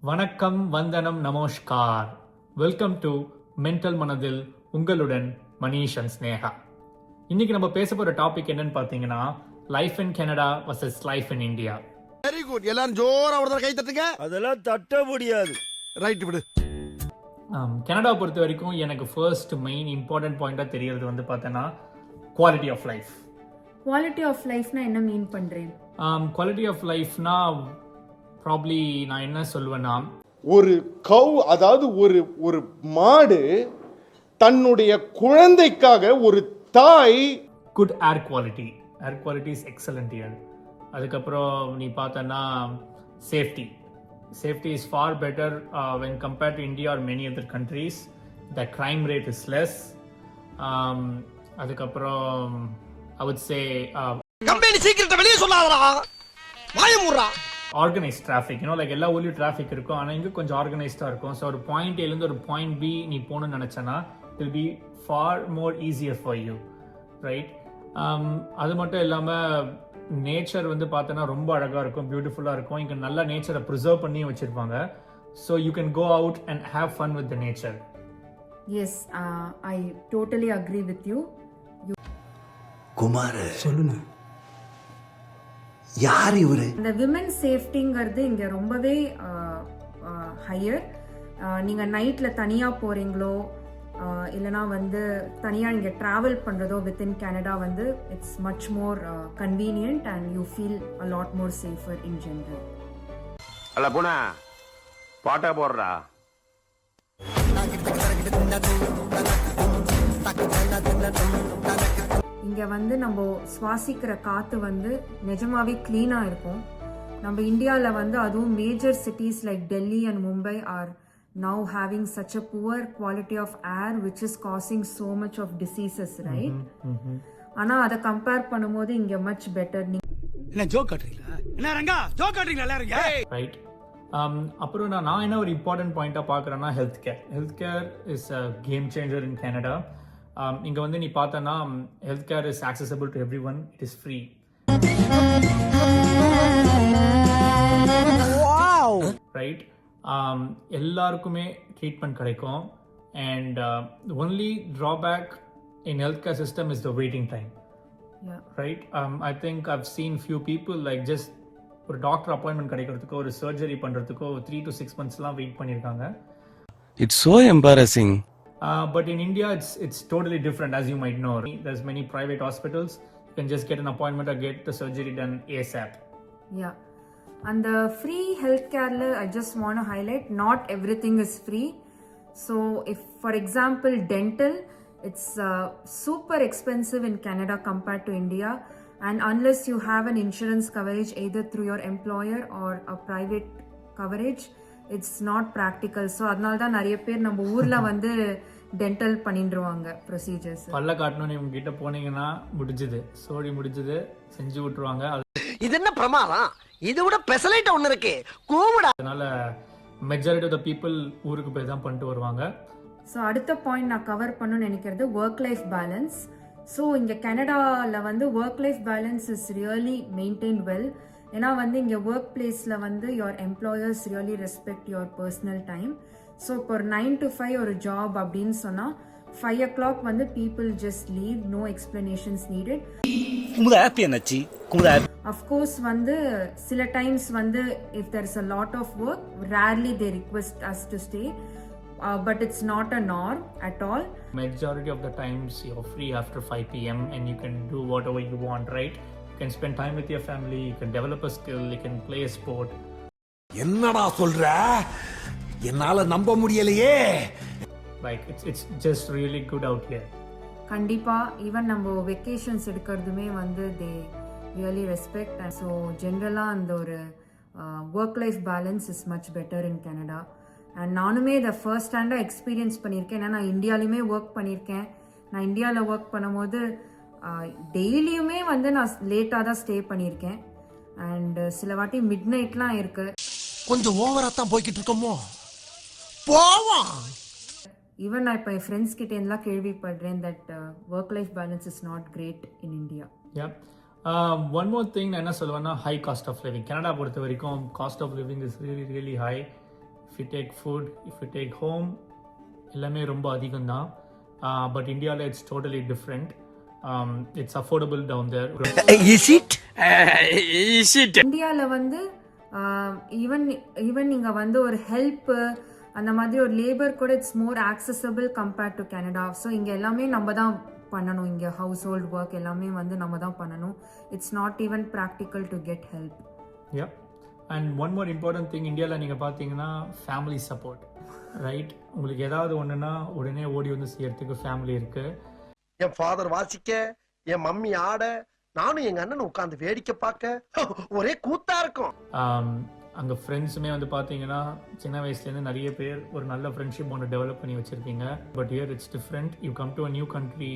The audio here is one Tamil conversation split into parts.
வணக்கம், வந்தனம், நமஸ்கார். வெல்கம் டு மென்டல் மனதில் உங்களுடன் மனிஷ் அண்ட் ஸ்னேகா. இன்னைக்கு நம்ம பேச போற டாபிக் என்னன்னு பார்த்தீங்கன்னா, life in Canada versus life in India. Very good. எல்லாரும் ஜோரா ஒரு கை தட்டுங்க. அதெல்லாம் தட்ட முடியாது. ரைட் விடு. கனடா பொறுத்த வரைக்கும் எனக்கு ஃபர்ஸ்ட் மெயின் இம்பார்ட்டன்ட் பாயிண்டா தெரியறது வந்து பார்த்தோன்னா quality of life. Quality of லைஃப்னா என்ன மீன் பண்றேன்? குவாலிட்டி ஆஃப் லைஃப்னா ப்ராப்ளி நான் என்ன சொல்லுவேன்னா, ஒரு கவ், அதாவது ஒரு ஒரு மாடு தன்னுடைய குழந்தைக்காக ஒரு தாய் good air quality. Air quality is excellent year. அதுக்கப்புறம் நீ பார்த்தன்னா safety. Safety is for better when compared to India are many other countries. The crime rate is less. அதுக்கப்புறம் ஐ வுட் சே கம்பெனி சீக்கிரத்தை வெளியே சொல்லாதடா. வாய மூடுறா. Organised traffic. லைக் எல்லா ஊர்லேயும் டிராஃபிக் இருக்கும், ஆனால் இங்கே கொஞ்சம் ஆர்கனைஸ்டாக இருக்கும். ஸோ ஒரு பாயிண்ட் ஏலேருந்து ஒரு பாயிண்ட் பி நீ போகணும்னு நினச்சேன்னா will be far more easier for you, right? அது மட்டும் இல்லாமல் நேச்சர் வந்து பார்த்தோன்னா ரொம்ப அழகாக இருக்கும், பியூட்டிஃபுல்லாக இருக்கும். இங்கே நல்லா நேச்சரை ப்ரிசர்வ் பண்ணி வச்சுருப்பாங்க. So you can go out and have fun with the nature. Yes, I totally agree with you. Kumar சொல்லுங்க, யார் இவரு? இந்த விமன் சேஃப்டிங்கிறது இங்கே ரொம்பவே ஹையர். நீங்கள் நைட்டில் தனியாக போகிறீங்களோ இல்லைனா வந்து தனியாக நீங்கள் ட்ராவல் பண்ணுறதோ வித்தின் கனடா வந்து it's much more convenient and you feel a lot more safer in general. அல்ல போனா பாட்டா போடுறா. இங்கே வந்து நம்ம சுவாசிக்கிற காற்று வந்து நிஜமாவே க்ளீனாக இருக்கும். நம்ம இந்தியாவில் வந்து அதுவும் major cities like Delhi and Mumbai are now having such a poor quality of air which is causing so much of diseases, right? ஆனால் அதை கம்பேர் பண்ணும்போது இங்கே மச் பெட்டர். என்ன ஜோக் காட்டுறீங்களா? என்ன ரங்கா ஜோக் காட்டுறீங்களா எல்லாரும்? ரைட். அப்புறம் நான் என்ன ஒரு இம்பார்ட்டன்ட் பாயிண்டாக பார்க்குறேன்னா health care. Health care is a game changer in Canada. இங்கே வந்து நீ பார்த்தனா health care is accessible to everyone. It is free, right? எல்லாருக்குமே ட்ரீட்மெண்ட் கிடைக்கும். And only drawback in health care system is the waiting time, right? I think I've seen few people like just ஒரு டாக்டர் அப்பாயின்மெண்ட் கிடைக்கிறதுக்கோ ஒரு சர்ஜரி பண்ணுறதுக்கோ 3 to 6 months வெயிட் பண்ணியிருக்காங்க. It's so embarrassing. But in India, it's totally different, as you might know. There's many private hospitals. You can just get an appointment or get the surgery done ASAP. Yeah. And the free healthcare, I just want to highlight, not everything is free. So if, for example, dental, it's super expensive in Canada compared to India. And unless you have an insurance coverage either through your employer or a private coverage, it's not practical. So அதனால தான் நிறைய பேர் நம்ம ஊர்ல வந்து டென்டல் பண்ணிடுவாங்க ப்ரொசீஜர்ஸ். பல்ல காட்டணும் இவங்க கிட்ட போனீங்கன்னா முடிஞ்சது, சோடி முடிஞ்சது, செஞ்சு விட்டுருவாங்க. இது என்ன பிரமாதம்? இது விட பெசலைட் ஒன்னு இருக்கு கூவுடா. அதனால மெஜாரிட்டி ஆஃப் த பீப்புள் ஊருக்கு போய் தான் பண்ணிட்டு வருவாங்க. ஸோ அடுத்த பாயிண்ட் நான் கவர் பண்ணணும்னு நினைக்கிறது ஒர்க் லைஃப் பேலன்ஸ். ஸோ இங்கே கனடாவில் வந்து work life balance is really maintain well. ஏன்னா வந்து இங்கே ஒர்க் பிளேஸில் வந்து your employers really respect your personal time. So இப்போ ஒரு 9 to 5 ஒரு ஜாப் அப்படின்னு சொன்னால் 5 o'clock வந்து people just leave, no explanations needed. Of course வந்து சில டைம்ஸ் வந்து if there is a lot of work rarely they request us to stay, but it's not a norm at all. Majority of the times you're free after 5 p.m. and you can do whatever you want, right? You can spend time with your family, you can develop a skill, you can play a sport. என்னடா சொல்ற? என்னால நம்ப முடியலையே. Like it's just really good out here. கண்டிப்பா ஈவன் நம்ம வெக்கேஷன்ஸ் எடுக்கிறதுமே வந்து they really respect. And so ஜென்ரலாக அந்த ஒரு work life balance is much better in Canada. And நானுமே இதை ஃபர்ஸ்ட் ஹேண்டாக எக்ஸ்பீரியன்ஸ் பண்ணியிருக்கேன். ஏன்னா நான் இந்தியாலையுமே ஒர்க் பண்ணியிருக்கேன். நான் இந்தியாவில் ஒர்க் பண்ணும்போது டெய்லியுமே வந்து நான் லேட்டாக தான் ஸ்டே பண்ணியிருக்கேன். அண்ட் சில வாட்டி மிட் நைட்லாம் இருக்கு. கொஞ்சம் ஓவரா தான் போய்கிட்டு இருக்கோமோ போவோம். ஈவன் நான் இப்போ என் ஃப்ரெண்ட்ஸ் கிட்டேருந்துலாம் கேள்விப்படுறேன் that work life balance is not great in India. One more thing நான் என்ன சொல்லுவேன்னா, high cost of living. Canada பொறுத்த வரைக்கும் cost of living is really high. if you take food, if you take home, எல்லாமே ரொம்ப அதிகம் தான். பட் இந்தியாவில் it's totally different. It's affordable down there. இந்தியாவில் வந்து ஈவன் நீங்கள் வந்து ஒரு ஹெல்ப்பு அந்த மாதிரி ஒரு லேபர் கூட it's more accessible compared to Canada. So இங்கே எல்லாமே நம்ம தான் பண்ணணும். இங்கே ஹவுஸ் ஹோல்ட் ஒர்க் எல்லாமே வந்து நம்ம தான் பண்ணணும். It's not even practical to get help. Yeah, and one more important thing, இந்தியாவில் நீங்கள் பார்த்தீங்கன்னா ஃபேமிலி சப்போர்ட், ரைட்? உங்களுக்கு ஏதாவது ஒன்றுனா உடனே ஓடி வந்து செய்யறதுக்கு ஃபேமிலி இருக்குது. என் ஃபாதர் வாசிக்க, என் மம்மி ஆட, நானும் எங்க அண்ணன் உட்கார்ந்து வேடிக்கை பார்க்க ஒரே கூத்தா இருக்கும். அங்கே ஃப்ரெண்ட்ஸுமே வந்து பார்த்தீங்கன்னா சின்ன வயசுலேருந்து நிறைய பேர் ஒரு நல்ல ஃப்ரெண்ட்ஷிப் ஒன்று டெவலப் பண்ணி வச்சுருக்கீங்க. But here it's different. You come to a new country,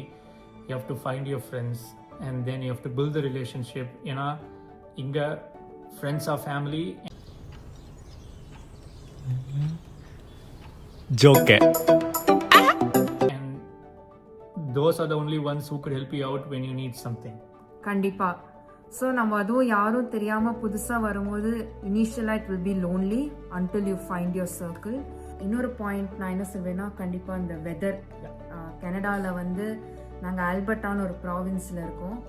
you have to find your friends and then you have to build the relationship. ஏன்னா இங்கே friends are family. Joke. And those are the only ones who could help you out when you need something. கண்டிப்பாக. ஸோ நம்ம அதுவும் யாரும் தெரியாமல் புதுசாக வரும்போது இனிஷியலாக it will be lonely until you find your circle. இன்னொரு பாயிண்ட் நான் என்ன சொல்வேன்னா, கண்டிப்பாக இந்த வெதர். கனடாவில் வந்து நாங்கள் ஆல்பர்ட்டான்னு ஒரு ப்ராவின்ஸில் இருக்கோம்.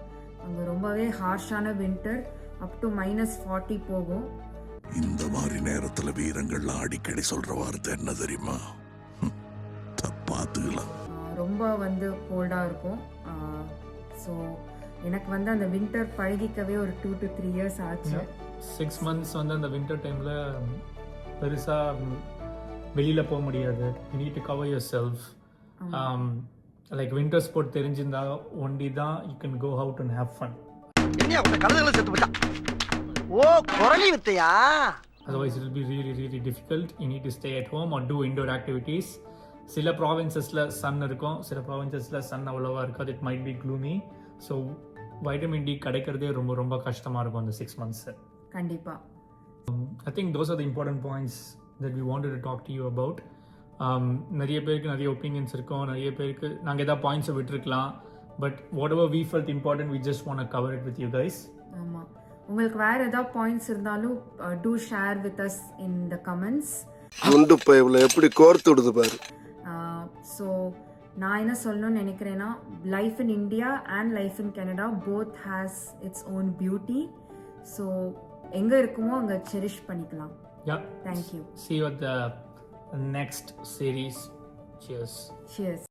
அங்கே ரொம்பவே ஹார்ஷான வின்டர், அப் டு -40 போகும். இந்த மாதிரி நேரத்துல வீரங்கள்லாம் அடிக்கடி சொல்ற வார்த்தை என்ன தெரியுமா? பாத்துக்கலாம். ரொம்ப வந்து கோல்டாக இருக்கும். ஸோ எனக்கு வந்து அந்த வின்டர் பழகிக்கவே ஒரு 2 to 3 years ஆச்சு. 6 months வந்து அந்த வின்டர் டைமில் பெருசாக வெளியில் போக முடியாது. You need to cover yourself. Like winter sport தெரிஞ்சிருந்தா ஒன்லி தான் you can go out and have fun. என்ன அவங்க கழுதுகளை செத்து போச்சா? ஓ, குரலி வித்தையா? Otherwise it will be really really difficult. You need to stay at home or do indoor activities. சில ப்ராவின்சஸில் சன் இருக்கும், சில ப்ராவின்சஸில் சன் அவ்வளோவா இருக்காது. It might be gloomy. So vitamin D கிடைக்கிறதே ரொம்ப ரொம்ப கஷ்டமாக இருக்கும் அந்த 6 months. கண்டிப்பாக. I think those are the important points that we wanted to talk to you about. நிறைய பேருக்கு நிறைய ஒப்பீனியன்ஸ் இருக்கும், நிறைய பேருக்கு நாங்கள் எதாவது பாயிண்ட்ஸை விட்டுருக்கலாம். But whatever we felt important, we just want to cover it with you guys. ஆமாம், உங்களுக்கு வேறு ஏதாவது பாயிண்ட்ஸ் இருந்தாலும் to share with us in the comments. குண்டு பைப்ல எப்படி கோர்த்து விடுது பாரு. ஸோ நான் என்ன சொல்லணும்னு நினைக்கிறேன்னா, life in India and life in Canada both has its own beauty. So எங்கே இருக்குமோ அங்கே செரிஷ் பண்ணிக்கலாம். Yeah. Thank you. See you at the next series. Cheers. Cheers.